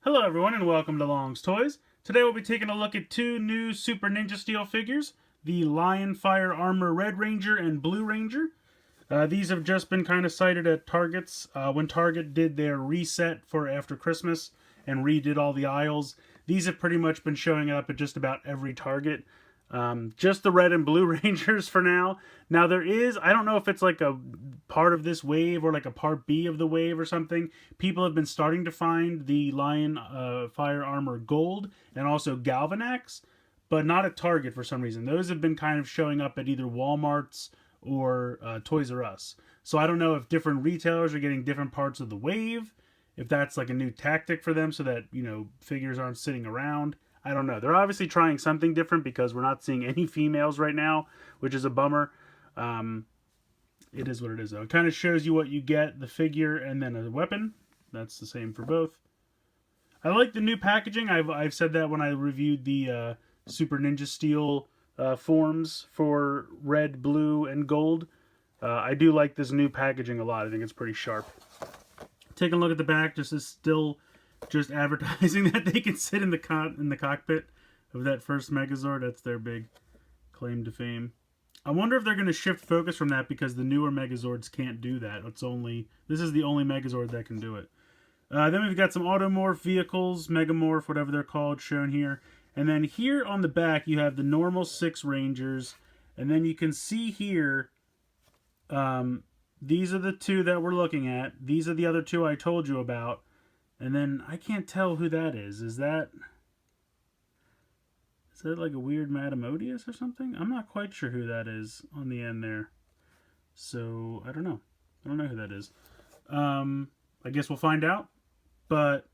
Hello everyone and welcome to Long's Toys. Today we'll be taking a look at two new Super Ninja Steel figures, the Lion Fire Armor Red Ranger and Blue Ranger. These have just been kind of cited at Targets when Target did their reset for after Christmas and redid all the aisles. These have pretty much been showing up at just about every Target. Just the red and blue Rangers for now. Now there is, I don't know if it's like a part of this wave or like a part B of the wave or something. People have been starting to find the Lion Fire Armor Gold and also Galvanax, but not at Target for some reason. Those have been kind of showing up at either Walmart's or Toys R Us. So I don't know if different retailers are getting different parts of the wave, if that's like a new tactic for them so that, figures aren't sitting around. I don't know. They're obviously trying something different because we're not seeing any females right now, which is a bummer. It is what it is, though. It kind of shows you what you get, the figure, and then a weapon. That's the same for both. I like the new packaging. I've said that when I reviewed the Super Ninja Steel forms for red, blue, and gold. I do like this new packaging a lot. I think it's pretty sharp. Taking a look at the back, this is still just advertising that they can sit in the cockpit of that first Megazord. That's their big claim to fame. I wonder if they're going to shift focus from that because the newer Megazords can't do that. This is the only Megazord that can do it. Then we've got some Automorph vehicles, Megamorph, whatever they're called, shown here. And then here on the back you have the normal 6 Rangers. And then you can see here, these are the 2 that we're looking at. These are the other 2 I told you about. And then I can't tell who that is. Is that like a weird Madame Odious or something? I'm not quite sure who that is on the end there. So, I don't know. I don't know who that is. I guess we'll find out. But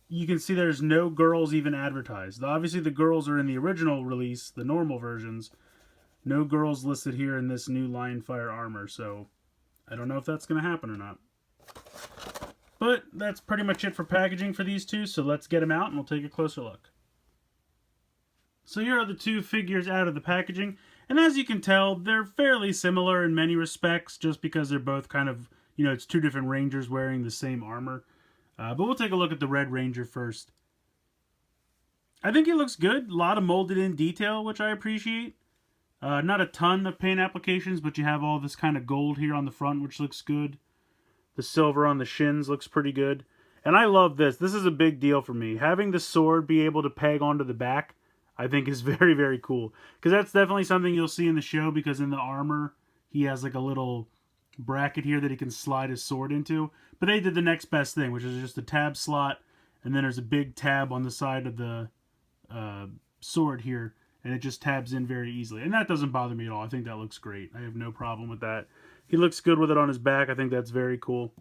you can see there's no girls even advertised. Obviously the girls are in the original release, the normal versions. No girls listed here in this new Lion Fire Armor. So, I don't know if that's going to happen or not. But that's pretty much it for packaging for these two, so let's get them out and we'll take a closer look. So here are the 2 figures out of the packaging, and as you can tell, they're fairly similar in many respects, just because they're both kind of, it's 2 different Rangers wearing the same armor. But we'll take a look at the Red Ranger first. I think he looks good, a lot of molded in detail, which I appreciate. Not a ton of paint applications, but you have all this kind of gold here on the front, which looks good. The silver on the shins looks pretty good. And I love this. This is a big deal for me. Having the sword be able to peg onto the back, I think is very, very cool. Because that's definitely something you'll see in the show, because in the armor, he has like a little bracket here that he can slide his sword into. But they did the next best thing, which is just a tab slot, and then there's a big tab on the side of the sword here, and it just tabs in very easily. And that doesn't bother me at all. I think that looks great. I have no problem with that. He looks good with it on his back. I think that's very cool.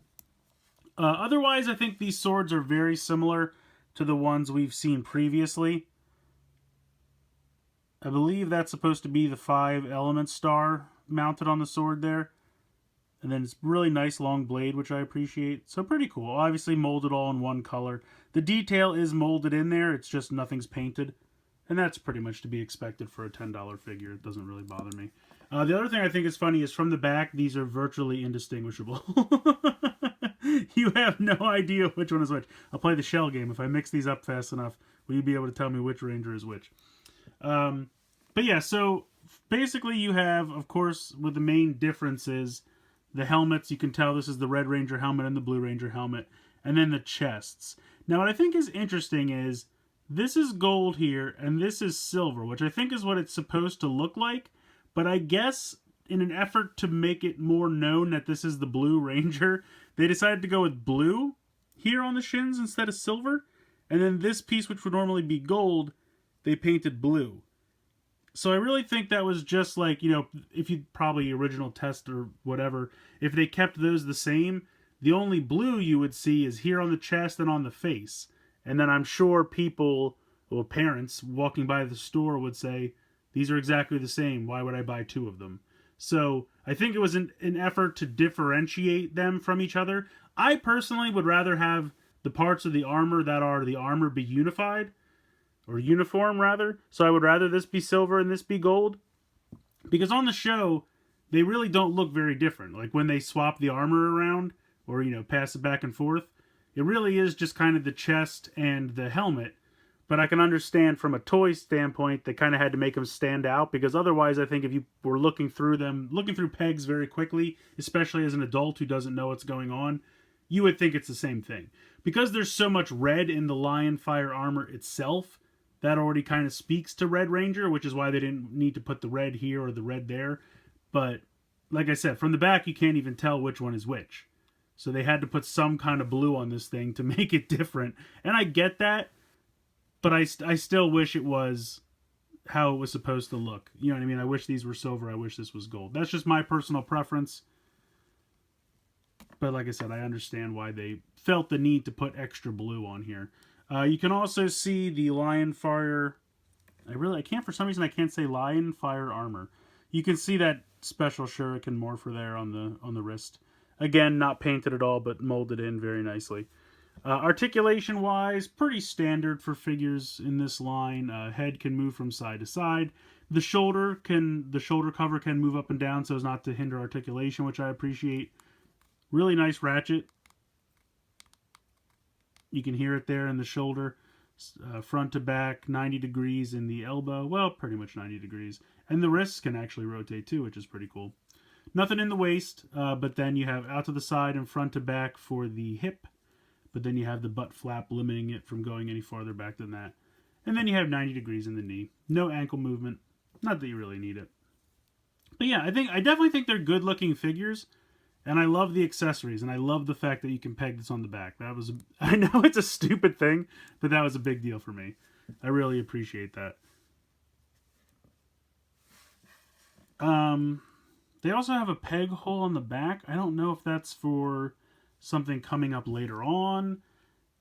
Otherwise, I think these swords are very similar to the ones we've seen previously. I believe that's supposed to be the 5 element star mounted on the sword there. And then it's really nice long blade, which I appreciate. So pretty cool. Obviously molded all in one color. The detail is molded in there. It's just nothing's painted. And that's pretty much to be expected for a $10 figure. It doesn't really bother me. The other thing I think is funny is from the back, these are virtually indistinguishable. You have no idea which one is which. I'll play the shell game. If I mix these up fast enough, will you be able to tell me which Ranger is which? But yeah, so basically you have, of course, with the main differences, the helmets. You can tell this is the Red Ranger helmet and the Blue Ranger helmet. And then the chests. Now what I think is interesting is this is gold here and this is silver, which I think is what it's supposed to look like. But I guess in an effort to make it more known that this is the Blue Ranger, they decided to go with blue here on the shins instead of silver. And then this piece, which would normally be gold, they painted blue. So I really think that was just like, if you probably original test or whatever, if they kept those the same, the only blue you would see is here on the chest and on the face. And then I'm sure people, or parents walking by the store would say, these are exactly the same. Why would I buy 2 of them? So I think it was an effort to differentiate them from each other. I personally would rather have the parts of the armor that are the armor be unified, or uniform rather. So I would rather this be silver and this be gold. Because on the show, they really don't look very different. Like when they swap the armor around, or, pass it back and forth, It really is just kind of the chest and the helmet. But I can understand from a toy standpoint, they kind of had to make them stand out, because otherwise, I think if you were looking through them, looking through pegs very quickly, especially as an adult who doesn't know what's going on, you would think it's the same thing. Because there's so much red in the Lion Fire armor itself, that already kind of speaks to Red Ranger, which is why they didn't need to put the red here or the red there. But like I said, from the back, you can't even tell which one is which. So they had to put some kind of blue on this thing to make it different. And I get that, but I still wish it was how it was supposed to look. You know what I mean? I wish these were silver. I wish this was gold. That's just my personal preference. But like I said, I understand why they felt the need to put extra blue on here. You can also see the Lion Fire. I can't, for some reason, I can't say Lion Fire armor. You can see that special shuriken morpher there on the wrist. Again, not painted at all, but molded in very nicely. Articulation wise, pretty standard for figures in this line. Head can move from side to side. The shoulder cover can move up and down so as not to hinder articulation, which I appreciate. Really nice ratchet. You can hear it there in the shoulder. Front to back, 90 degrees in the elbow. Well, pretty much 90 degrees. And the wrists can actually rotate too, which is pretty cool. Nothing in the waist, but then you have out to the side and front to back for the hip. But then you have the butt flap limiting it from going any farther back than that. And then you have 90 degrees in the knee. No ankle movement. Not that you really need it. But yeah, I definitely think they're good looking figures. And I love the accessories, and I love the fact that you can peg this on the back. I know it's a stupid thing, but that was a big deal for me. I really appreciate that. They also have a peg hole on the back. I don't know if that's for something coming up later on.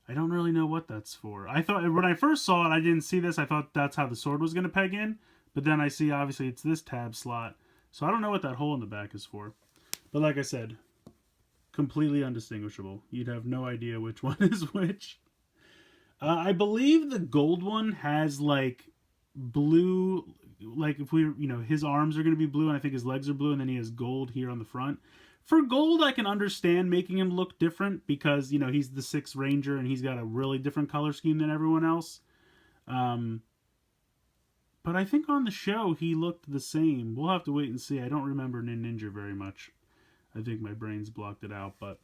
I don't really know what that's for. I thought, when I first saw it, I didn't see this. I thought that's how the sword was going to peg in. But then I see, obviously, it's this tab slot. So I don't know what that hole in the back is for. But like I said, completely undistinguishable. You'd have no idea which one is which. I believe the gold one has like blue, like if we, his arms are going to be blue and I think his legs are blue, and then he has gold here on the front. For gold, I can understand making him look different because, he's the 6th Ranger and he's got a really different color scheme than everyone else. But I think on the show he looked the same. We'll have to wait and see. I don't remember Ninja very much. I think my brain's blocked it out, but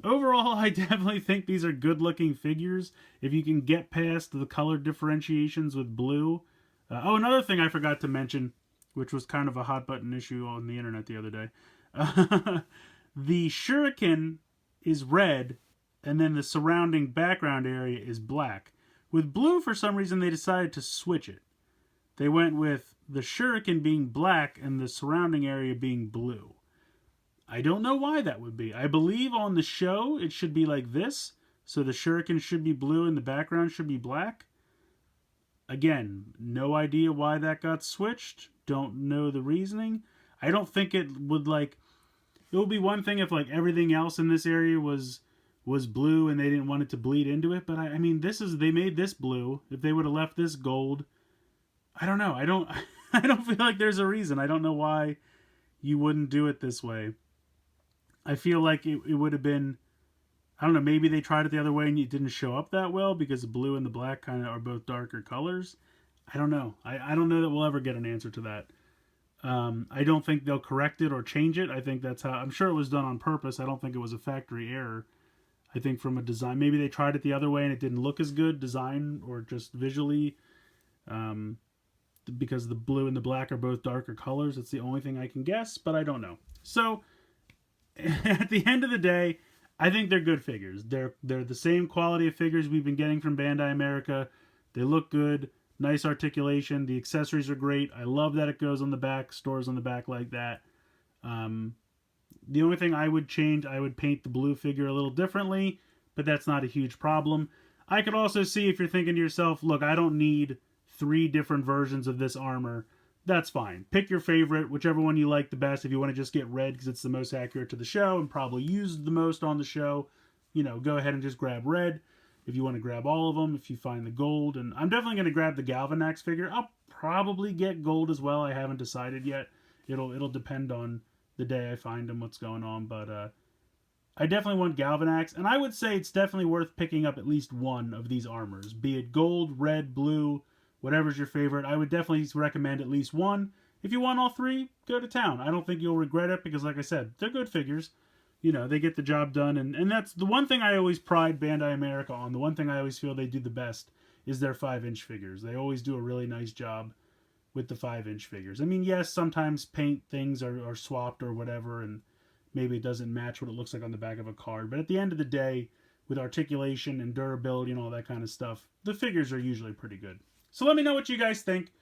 overall, I definitely think these are good-looking figures. If you can get past the color differentiations with blue. Another thing I forgot to mention, which was kind of a hot-button issue on the internet the other day. The shuriken is red, and then the surrounding background area is black. With blue, for some reason, they decided to switch it. They went with the shuriken being black and the surrounding area being blue. I don't know why that would be. I believe on the show it should be like this. So the shuriken should be blue and the background should be black. Again, no idea why that got switched. Don't know the reasoning. I don't think it would it would be one thing if everything else in this area was blue and they didn't want it to bleed into it. But I mean, they made this blue. If they would have left this gold, I don't know. I don't feel like there's a reason. I don't know why you wouldn't do it this way. I feel like it would have been, I don't know, maybe they tried it the other way and it didn't show up that well because the blue and the black kind of are both darker colors. I don't know. I don't know that we'll ever get an answer to that. I don't think they'll correct it or change it. I think that's how, I'm sure it was done on purpose. I don't think it was a factory error. I think from a design, maybe they tried it the other way and it didn't look as good design or just visually. Because the blue and the black are both darker colors. It's the only thing I can guess, but I don't know. So, at the end of the day, I think they're good figures. They're the same quality of figures we've been getting from Bandai America. They look good, nice articulation. The accessories are great. I love that it goes on the back, stores on the back like that. The only thing I would change, I would paint the blue figure a little differently, but that's not a huge problem. I could also see if you're thinking to yourself, look, I don't need 3 different versions of this armor. That's fine. Pick your favorite, whichever one you like the best. If you want to just get red because it's the most accurate to the show and probably used the most on the show, go ahead and just grab red. If you want to grab all of them, if you find the gold. And I'm definitely going to grab the Galvanax figure. I'll probably get gold as well. I haven't decided yet. It'll depend on the day I find them, what's going on. But I definitely want Galvanax, and I would say it's definitely worth picking up at least one of these armors, be it gold, red, blue, whatever's your favorite. I would definitely recommend at least one. If you want all three, go to town. I don't think you'll regret it because, like I said, they're good figures. You know, they get the job done, and that's the one thing I always pride Bandai America on. The one thing I always feel they do the best is their 5-inch figures. They always do a really nice job with the 5-inch figures. I mean, yes, sometimes paint things are swapped or whatever, and maybe it doesn't match what it looks like on the back of a card. But at the end of the day, with articulation and durability and all that kind of stuff, the figures are usually pretty good. So let me know what you guys think.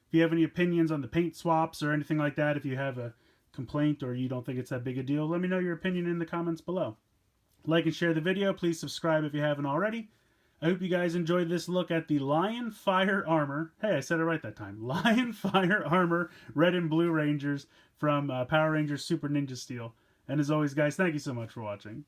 If you have any opinions on the paint swaps or anything like that, if you have a complaint or you don't think it's that big a deal, let me know your opinion in the comments below. Like and share the video. Please subscribe if you haven't already. I hope you guys enjoyed this look at the Lion Fire Armor. Hey, I said it right that time. Lion Fire Armor Red and Blue Rangers from Power Rangers Super Ninja Steel. And as always, guys, thank you so much for watching.